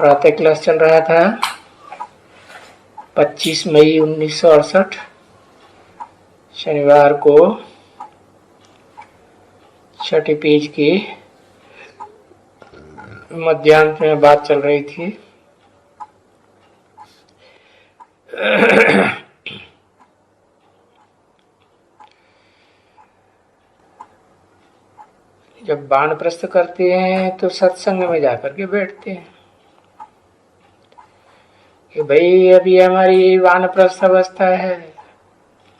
प्रातः क्लास चल रहा था 25 मई 1968 शनिवार को। छठे पेज की मध्याह्न में बात चल रही थी। जब वानप्रस्थ करते हैं तो सत्संग में जाकर के बैठते हैं कि भाई अभी हमारी वानप्रस्थ अवस्था है,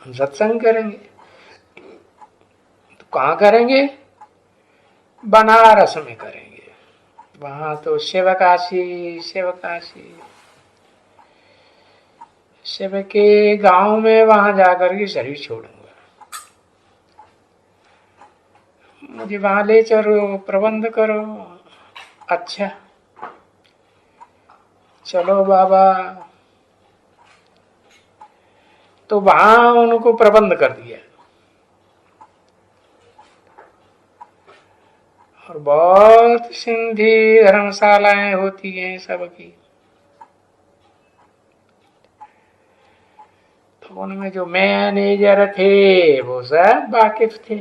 हम सत्संग करेंगे। तो कहाँ करेंगे? बनारस में करेंगे। वहां तो शिवकाशी शिव के गांव में वहां जाकर के शरीर छोड़ूंगा, मुझे वहां ले चलो, प्रबंध करो। अच्छा चलो बाबा। तो वहां उनको प्रबंध कर दिया और बहुत सिंधी धर्मशालाएं होती हैं सबकी। तो उनमें जो मैनेजर थे वो सब वाकिफ थे,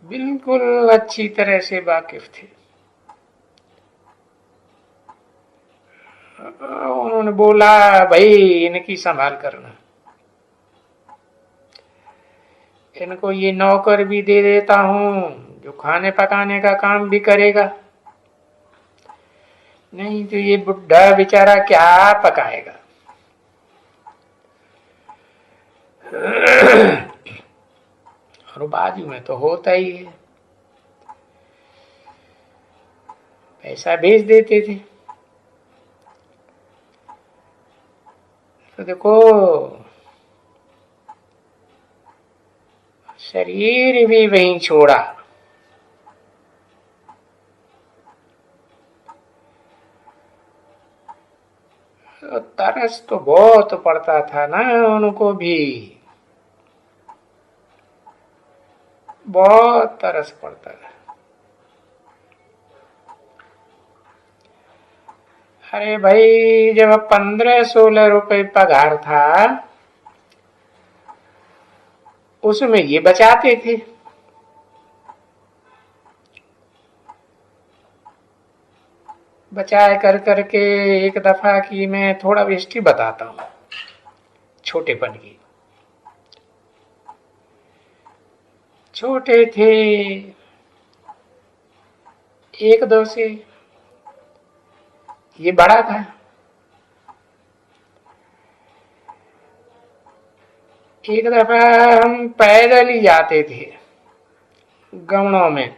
बिल्कुल अच्छी तरह से वाकिफ थे। उन्होंने बोला भाई इनकी संभाल करना, इनको ये नौकर भी दे देता हूं जो खाने पकाने का काम भी करेगा, नहीं तो ये बुढ़ा बेचारा क्या पकाएगा। और बाजू में तो होता ही है, पैसा भेज देते थे। तो देखो शरीर भी वहीं छोड़ा, तो तरस तो बहुत पड़ता था ना उनको भी, बहुत तरस पड़ता था। अरे भाई जब 15-16 रुपए पगार था उसमें ये बचाते थे। बचाए कर करके एक दफा की मैं थोड़ा हिस्ट्री बताता हूं छोटेपन की। छोटे थे 1-2 से, ये बड़ा था। एक दफा हम पैदल ही जाते थे गाँवों में।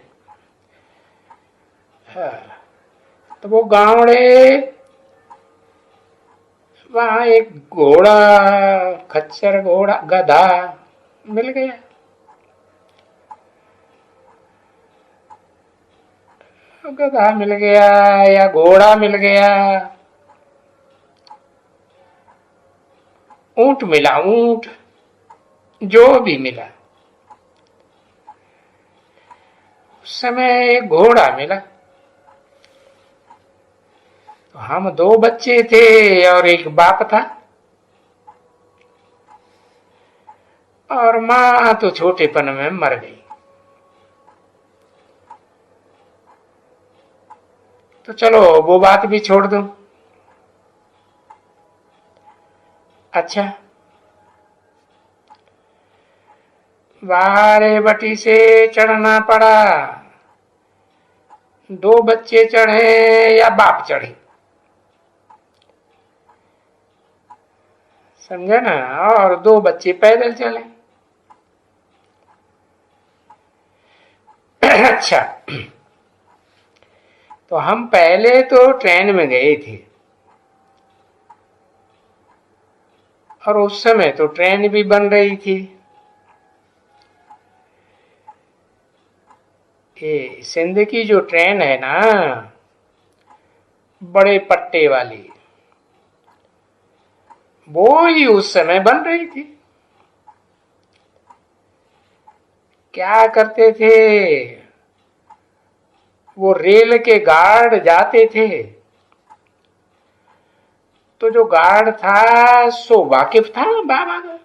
हाँ, तो वो गावड़े वहां एक घोड़ा, खच्चर घोड़ा, गधा मिल गया। गधा मिल गया या घोड़ा मिल गया, ऊंट मिला, ऊंट जो भी मिला। उस समय एक घोड़ा मिला। तो हम 2 बच्चे थे और एक बाप था, और मां तो छोटेपन में मर गई। तो चलो वो बात भी छोड़ दो। अच्छा बारे बटी से चढ़ना पड़ा, 2 बच्चे चढ़े या बाप चढ़े, समझे ना, और 2 बच्चे पैदल चले। अच्छा तो हम पहले तो ट्रेन में गए थे, और उस समय तो ट्रेन भी बन रही थी। ये सिंध की जो ट्रेन है ना, बड़े पट्टे वाली, वो ही उस समय बन रही थी। क्या करते थे, वो रेल के गार्ड जाते थे, तो जो गार्ड था सो वाकिफ था बाबा का।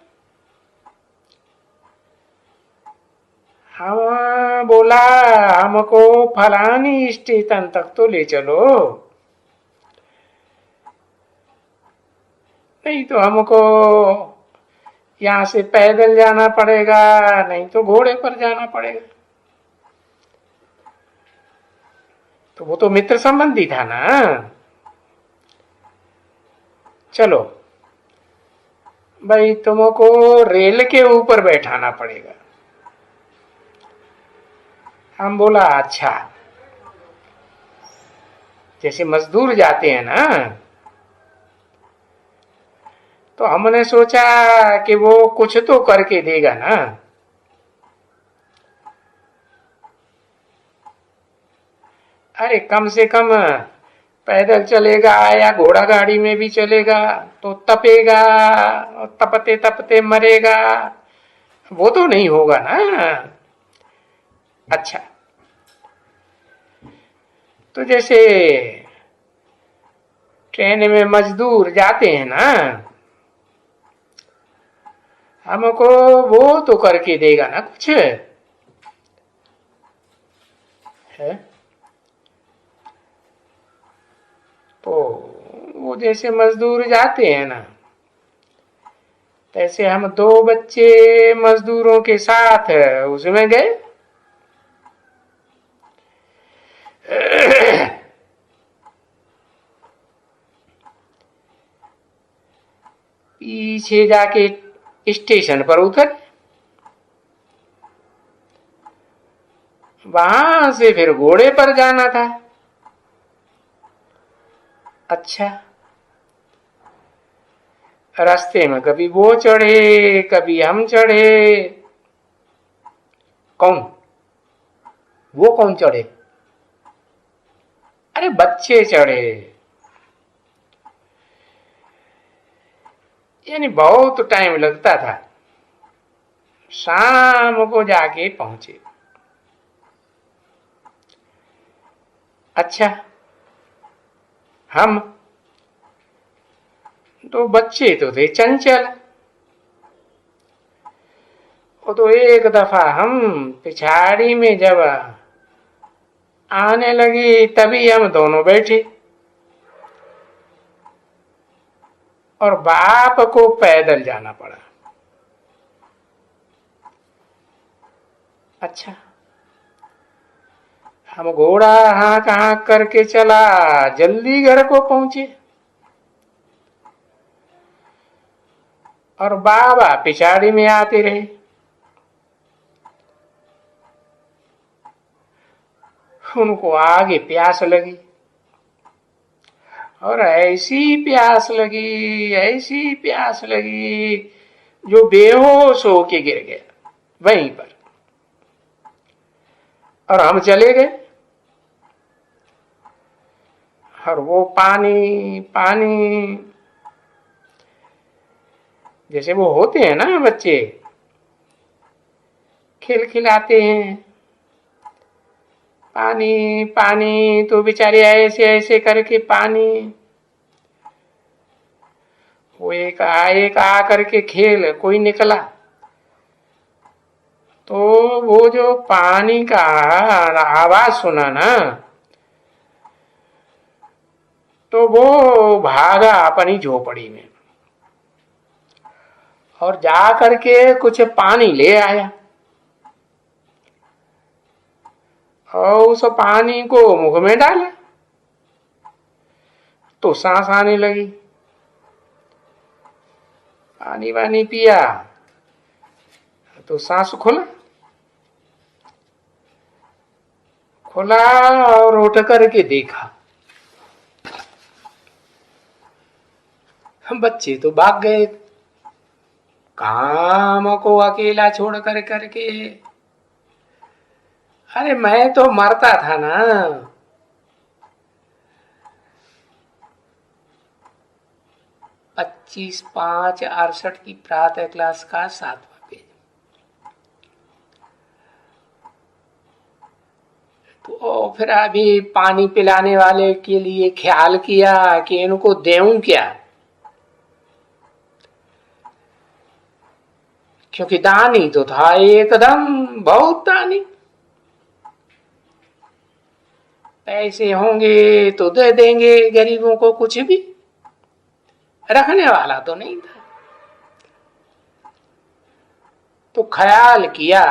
हाँ, बोला हमको फलानी स्टेशन तक तो ले चलो, नहीं तो हमको यहां से पैदल जाना पड़ेगा, नहीं तो घोड़े पर जाना पड़ेगा। तो वो तो मित्र संबंधी था ना। चलो भाई, तुमको रेल के ऊपर बैठाना पड़ेगा। हम बोला अच्छा। जैसे मजदूर जाते हैं ना, तो हमने सोचा कि वो कुछ तो करके देगा ना। अरे कम से कम पैदल चलेगा या घोड़ा गाड़ी में भी चलेगा तो तपेगा, और तपते तपते मरेगा, वो तो नहीं होगा ना। अच्छा, तो जैसे ट्रेन में मजदूर जाते हैं ना, हमको वो तो करके देगा ना कुछ है। तो वो जैसे मजदूर जाते हैं ना, तैसे हम दो बच्चे मजदूरों के साथ उसमें गए। पीछे जाके स्टेशन पर उतर, वहां से फिर घोड़े पर जाना था। अच्छा, रास्ते में कभी वो चढ़े कभी हम चढ़े। कौन? वो कौन चढ़े? अरे बच्चे चढ़े। यानी बहुत टाइम लगता था, शाम को जाके पहुंचे। अच्छा, हम तो बच्चे तो थे चंचल। वो तो एक दफा हम पिछाड़ी में जब आने लगी तभी हम दोनों बैठे, और बाप को पैदल जाना पड़ा। अच्छा, हम घोड़ा हाँक हाँक करके चला, जल्दी घर को पहुंचे, और बाबा पिछाड़ी में आते रहे। उनको आगे प्यास लगी, और ऐसी प्यास लगी, ऐसी प्यास लगी, जो बेहोश होके गिर गया वहीं पर। और हम चले गए, और वो पानी पानी, जैसे वो होते हैं ना बच्चे खिलखिलाते हैं, पानी पानी, तो बेचारे ऐसे ऐसे करके पानी। वो एक आ करके खेल कोई निकला, तो वो जो पानी का आवाज सुना ना, तो वो भागा अपनी झोपड़ी में, और जा करके कुछ पानी ले आया, और उस पानी को मुंह में डाला तो सांस आने लगी। पानी वानी पिया तो सांस खुला खुला, और उठ करके देखा, हम बच्चे तो भाग गए काम को अकेला छोड़ कर करके। अरे मैं तो मरता था ना। 25/5/68 की प्रातः क्लास का 7वां पेज। तो फिर अभी पानी पिलाने वाले के लिए ख्याल किया कि इनको देऊं क्या, क्योंकि दानी तो था एकदम, बहुत दानी। पैसे होंगे तो दे देंगे गरीबों को, कुछ भी रखने वाला तो नहीं था। तो ख्याल किया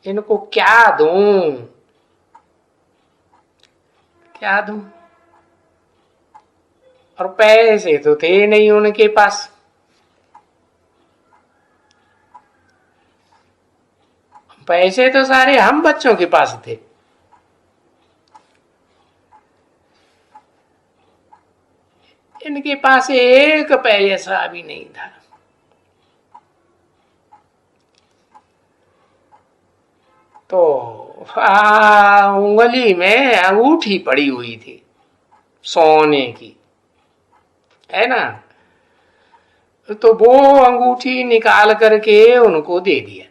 इनको क्या दूं, क्या दूं, और पैसे तो थे नहीं उनके पास। पैसे तो सारे हम बच्चों के पास थे। इनके पास एक पैसा भी नहीं था। तो उंगली में अंगूठी पड़ी हुई थी सोने की, है ना। तो वो अंगूठी निकाल करके उनको दे दिया।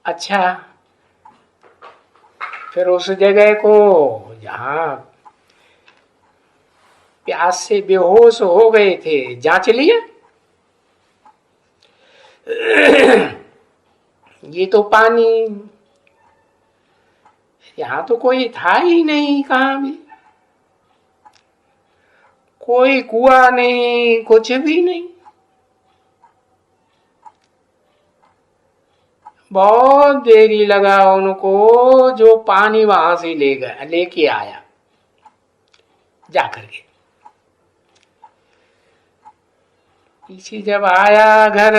अच्छा, फिर उस जगह को जहां प्यास से बेहोश हो गए थे जांच लिया। ये तो पानी, यहां तो कोई था ही नहीं, कहां भी कोई कुआं नहीं, कुछ भी नहीं। बहुत देरी लगा उनको, जो पानी वहां से ले गया, लेके आया जाकर के। पीछे जब आया घर,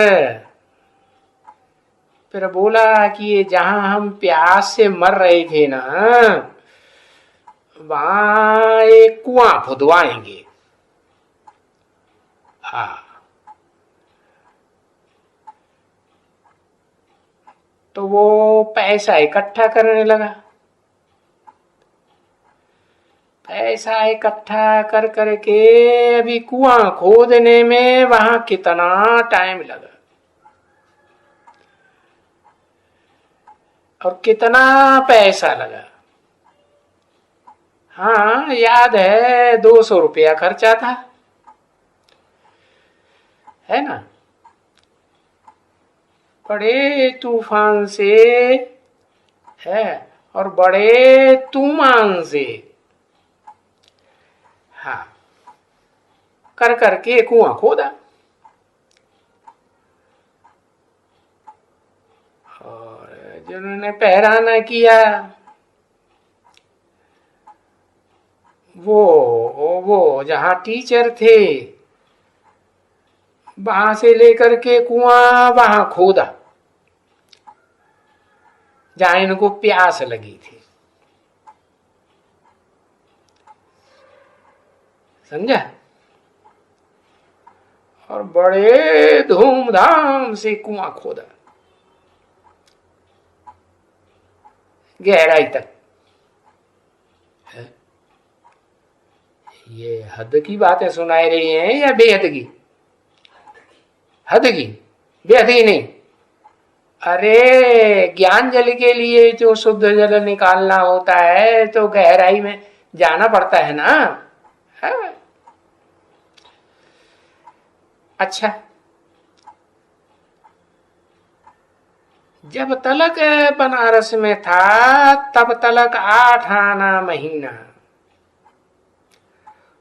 फिर बोला कि ये जहां हम प्यास से मर रहे थे ना, वहां एक कुआं खुदवाएंगे। हाँ, तो वो पैसा इकट्ठा करने लगा। पैसा इकट्ठा कर करके अभी कुआं खोदने में वहां कितना टाइम लगा और कितना पैसा लगा। हाँ, याद है, 200 रुपया खर्चा था, है ना। बड़े तूफान से है और बड़े तूफान से, हाँ, कर करके कुआं खोदा। और जिन्होंने पहराना किया वो जहां टीचर थे, वहां से लेकर के कुआं वहां खोदा जहां इनको प्यास लगी थी। समझा। और बड़े धूमधाम से कुआं खोदा गहराई तक। ये हद की बातें सुनाई रही हैं या बेहद की? हद की, बेहद की नहीं। अरे ज्ञान जल के लिए जो शुद्ध जल निकालना होता है तो गहराई में जाना पड़ता है ना। है? अच्छा, जब तलक बनारस में था तब तलक 8 आना महीना,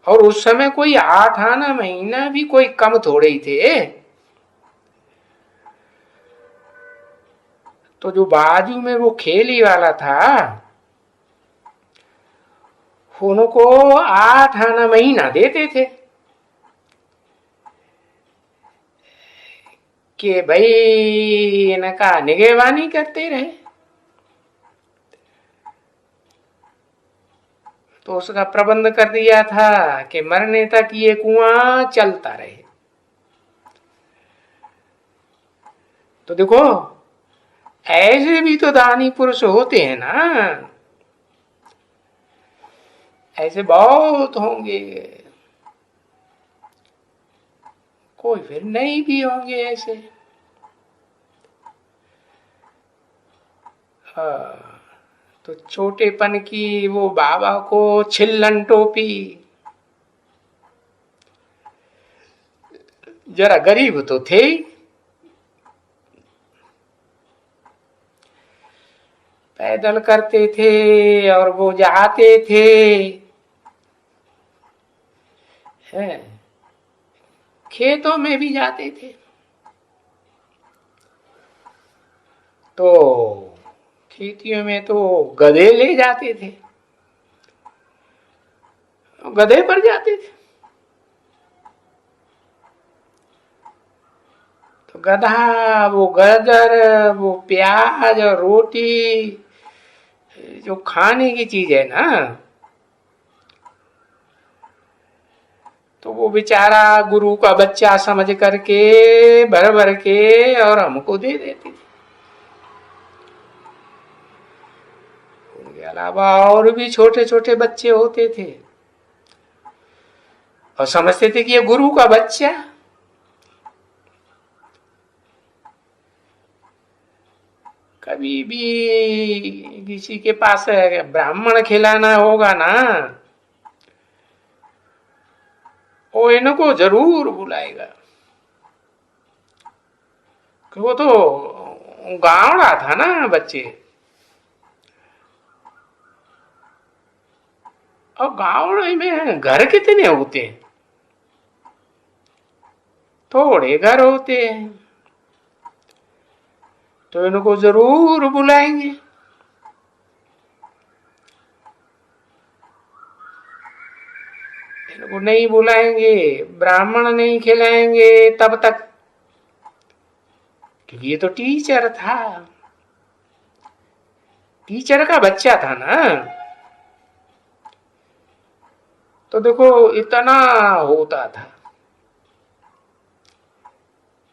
और उस समय कोई 8 आना महीना भी कोई कम थोड़े ही थे। तो जो बाजू में वो खेली वाला था उनको 8 आना महीना देते थे कि भाई इनका निगहबानी करते रहे। तो उसका प्रबंध कर दिया था कि मरने तक ये कुआं चलता रहे। तो देखो, ऐसे भी तो दानी पुरुष होते हैं ना, ऐसे बहुत होंगे, कोई फिर नहीं भी होंगे ऐसे। तो छोटेपन की वो बाबा को छिल्लन टोपी, जरा गरीब तो थे ही, पैदल करते थे और वो जाते थे, है खेतों में भी जाते थे। तो खेतियों में तो गधे ले जाते थे, गधे पर जाते थे। तो गधा वो गाजर, वो प्याज और रोटी, जो खाने की चीज है ना, तो वो बेचारा गुरु का बच्चा समझ करके भर भर के और हमको दे देती थी। उनके अलावा और भी छोटे छोटे बच्चे होते थे और समझते थे कि ये गुरु का बच्चा। कभी भी किसी के पास ब्राह्मण खिलाना होगा ना, वो इनको जरूर बुलाएगा। वो तो गावड़ा था ना बच्चे, और गावड़े में घर कितने होते हैं, थोड़े घर होते हैं, तो इनको जरूर बुलाएंगे। इनको नहीं बुलाएंगे, ब्राह्मण नहीं खिलाएंगे तब तक, क्योंकि ये तो टीचर था, टीचर का बच्चा था ना। तो देखो इतना होता था।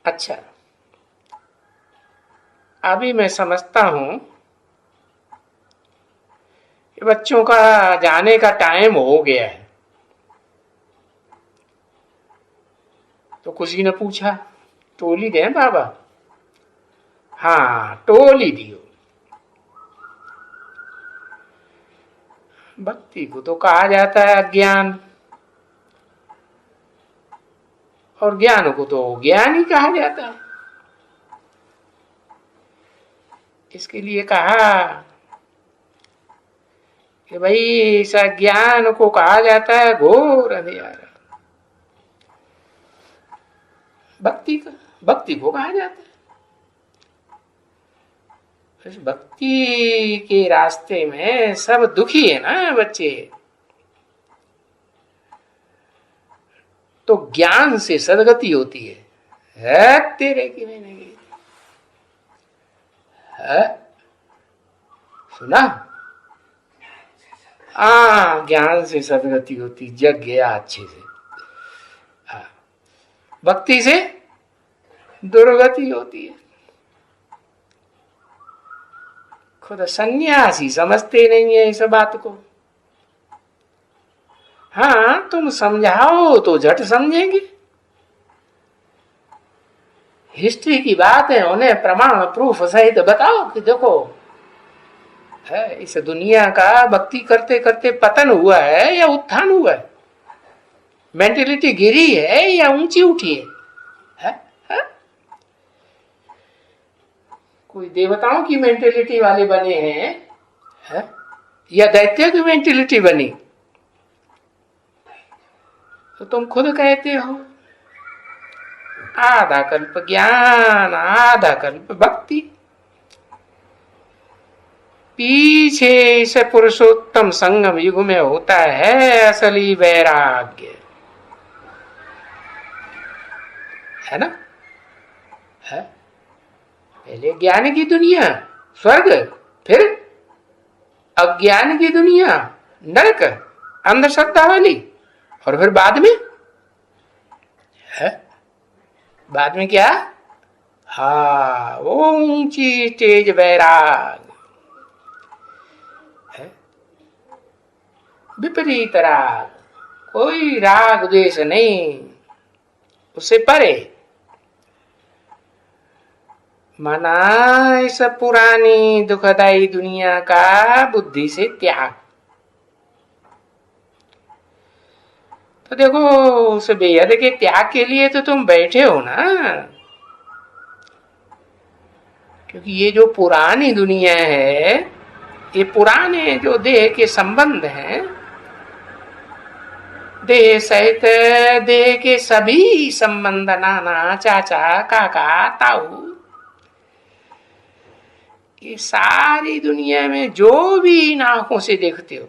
अच्छा, अभी मैं समझता हूं कि बच्चों का जाने का टाइम हो गया है। तो किसी ने पूछा, टोली दें बाबा? हाँ, टोली दियो। भक्ति को तो कहा जाता है अज्ञान, और ज्ञान को तो ज्ञान ही कहा जाता है। इसके लिए कहा कि भाई इस ज्ञान को कहा जाता है घोर अंधियारा। भक्ति को कहा जाता है। इस भक्ति के रास्ते में सब दुखी है ना बच्चे। तो ज्ञान से सदगति होती है तेरे की मैंने की है सुना। ज्ञान से सदगति होती, जग गया अच्छे से। भक्ति से दुर्गति होती है। खुद सन्यासी समझते नहीं है इस बात को। हाँ, तुम समझाओ तो झट समझेंगे। हिस्ट्री की बात है, उन्हें प्रमाण प्रूफ सहित बताओ कि देखो है इस दुनिया का भक्ति करते करते पतन हुआ है या उत्थान हुआ है, मेंटेलिटी गिरी है या ऊंची उठी है? कोई देवताओं की मेंटेलिटी वाले बने हैं है? या दैत्य की मेंटेलिटी बनी? तो तुम खुद कहते हो आधा कल्प ज्ञान आधा कल्प भक्ति, पीछे इस पुरुषोत्तम संगम युग में होता है असली वैराग्य, है ना? है पहले ज्ञान की दुनिया स्वर्ग, फिर अज्ञान की दुनिया नरक अंधश्रद्धा वाली, और फिर बाद में है, बाद में क्या? हाँ, वो ऊंची स्टेज वैराग है, विपरीत राग, कोई राग द्वेष नहीं, उससे परे माना इस पुरानी दुखदाई दुनिया का बुद्धि से त्याग। तो देखो, उस बेहद के त्याग के लिए तो तुम बैठे हो ना, क्योंकि ये जो पुरानी दुनिया है, ये पुराने जो देह के संबंध हैं, देह सहित देह के सभी संबंध, नाना चाचा काका ताऊ, ये सारी दुनिया में जो भी इन आंखों से देखते हो,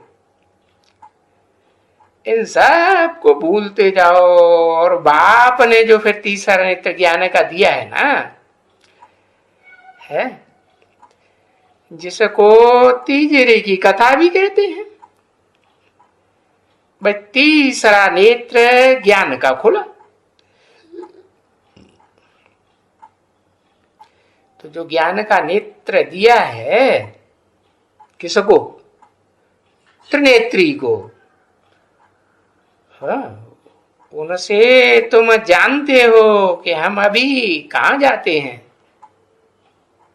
इन सब को भूलते जाओ। और बाप ने जो फिर तीसरा नेत्र ज्ञान का दिया है ना, है जिसको तीसरे की कथा भी कहते हैं, भाई तीसरा नेत्र ज्ञान का खुला। तो जो ज्ञान का नेत्र दिया है किसको? त्रिनेत्री को। हाँ, उनसे तुम जानते हो कि हम अभी कहाँ जाते हैं,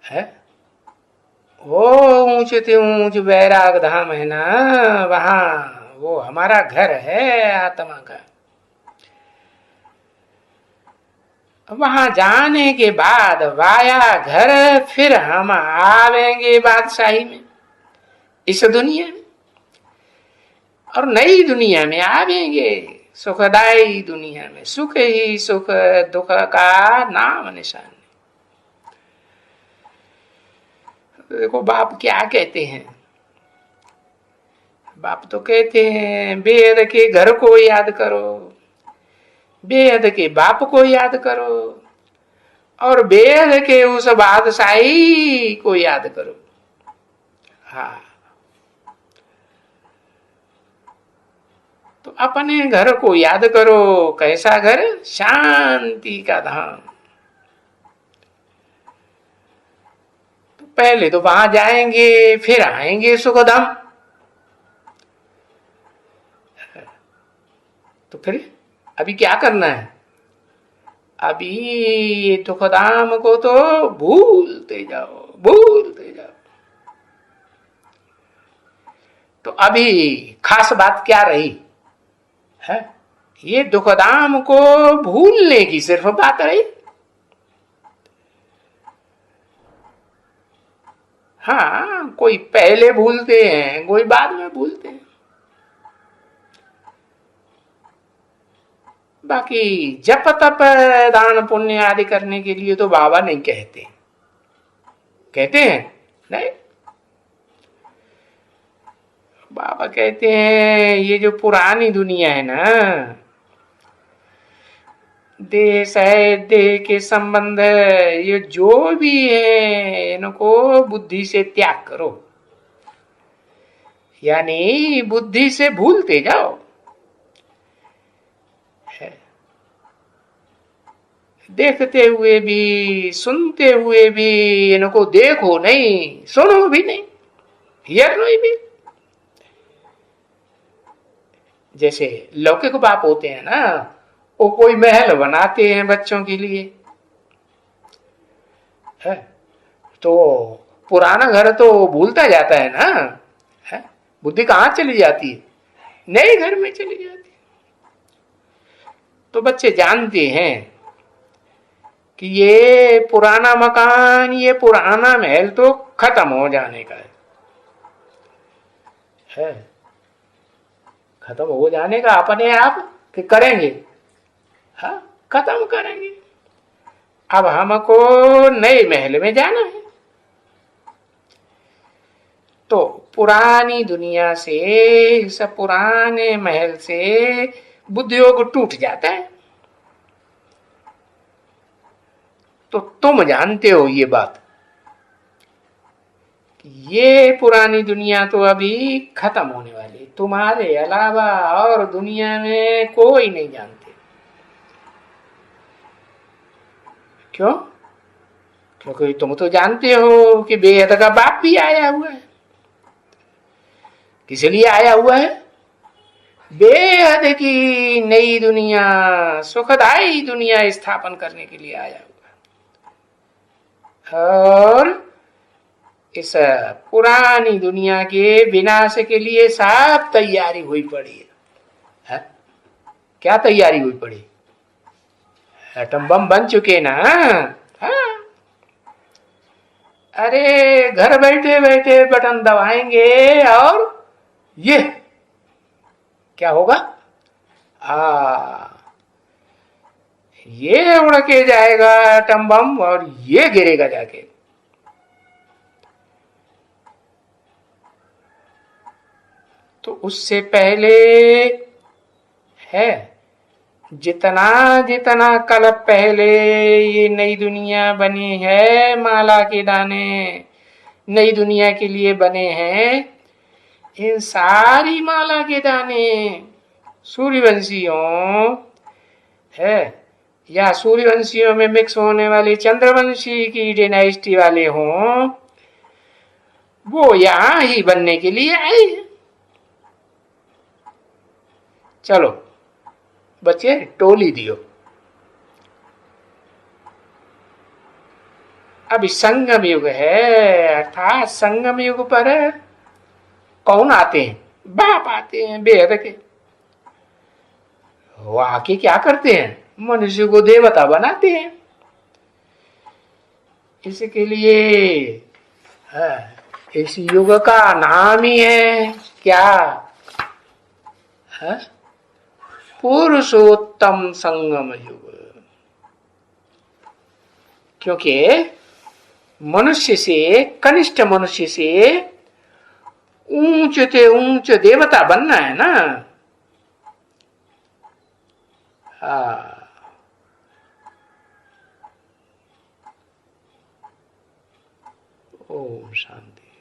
है? वो ऊंच से ऊंच वैराग धाम है ना, वहां वो हमारा घर है आत्मा का। वहां जाने के बाद वाया घर फिर हम आवेंगे बादशाही में, इस दुनिया में, और नई दुनिया में आवेंगे, सुखदायी दुनिया में। सुख ही सुख, दुख का नाम निशान। देखो बाप क्या कहते हैं, बाप तो कहते हैं बेहद के घर को याद करो, बेहद के बाप को याद करो, और बेहद के उस बादशाही को याद करो। हाँ, तो अपने घर को याद करो। कैसा घर? शांति का धाम। तो पहले तो वहां जाएंगे, फिर आएंगे सुखधाम। तो फिर अभी क्या करना है? अभी दुखधाम को तो भूलते जाओ, भूलते जाओ। तो अभी खास बात क्या रही है? ये दुखधाम को भूलने की सिर्फ बात रही। हाँ, कोई पहले भूलते हैं, कोई बाद में भूलते हैं। बाकी जप तप दान पुण्य आदि करने के लिए तो बाबा नहीं कहते। कहते हैं? नहीं, बाबा कहते हैं ये जो पुरानी दुनिया है ना, देह है, देह के संबंध, ये जो भी है, इनको बुद्धि से त्याग करो, यानी बुद्धि से भूलते जाओ। देखते हुए भी, सुनते हुए भी इनको देखो नहीं, सुनो भी नहीं, हियर भी। जैसे लौकिक बाप होते हैं ना, वो कोई महल बनाते हैं बच्चों के लिए, है? तो पुराना घर तो भूलता जाता है ना, है? बुद्धि कहाँ चली जाती है? नए घर में चली जाती है। तो बच्चे जानते हैं कि ये पुराना मकान, ये पुराना महल तो खत्म हो जाने का है। खत्म हो जाने का अपने आप कि करेंगे? हाँ, खत्म करेंगे। अब हमको नए महल में जाना है। तो पुरानी दुनिया से, इस पुराने महल से बुद्धियोग टूट जाता है। तो तुम जानते हो ये बात, ये पुरानी दुनिया तो अभी खत्म होने वाली, तुम्हारे अलावा और दुनिया में कोई नहीं जानते। क्यों? क्योंकि तुम तो जानते हो कि बेहद का बाप भी आया हुआ है। किस लिए आया हुआ है? बेहद की नई दुनिया, सुखदायी दुनिया स्थापन करने के लिए आया हुआ और इस पुरानी दुनिया के विनाश के लिए सब तैयारी हुई पड़ी है? क्या तैयारी हुई पड़ी? एटम बम बन चुके ना। हाँ। अरे घर बैठे बैठे बटन दबाएंगे और ये क्या होगा? ये उड़ के जाएगा एटम बम और ये गिरेगा जाके। तो उससे पहले है जितना जितना कल पहले ये नई दुनिया बनी है, माला के दाने नई दुनिया के लिए बने हैं, इन सारी माला के दाने सूर्यवंशियों है या सूर्यवंशियों में मिक्स होने वाले चंद्रवंशी की डायनेस्टी वाले हों, वो यहां ही बनने के लिए आए हैं। चलो बच्चे टोली दियो। अभी संगम युग है, अर्थात संगम युग पर कौन आते हैं? बाप आते हैं बेहद के। वो आके क्या करते हैं? मनुष्य को देवता बनाते हैं। इसके लिए इस युग का नाम ही है क्या? है पुरुषोत्तम संगम युग। क्योंकि मनुष्य से, कनिष्ठ मनुष्य से ऊंच से ऊंच देवता बनना है ना। ओम शांति।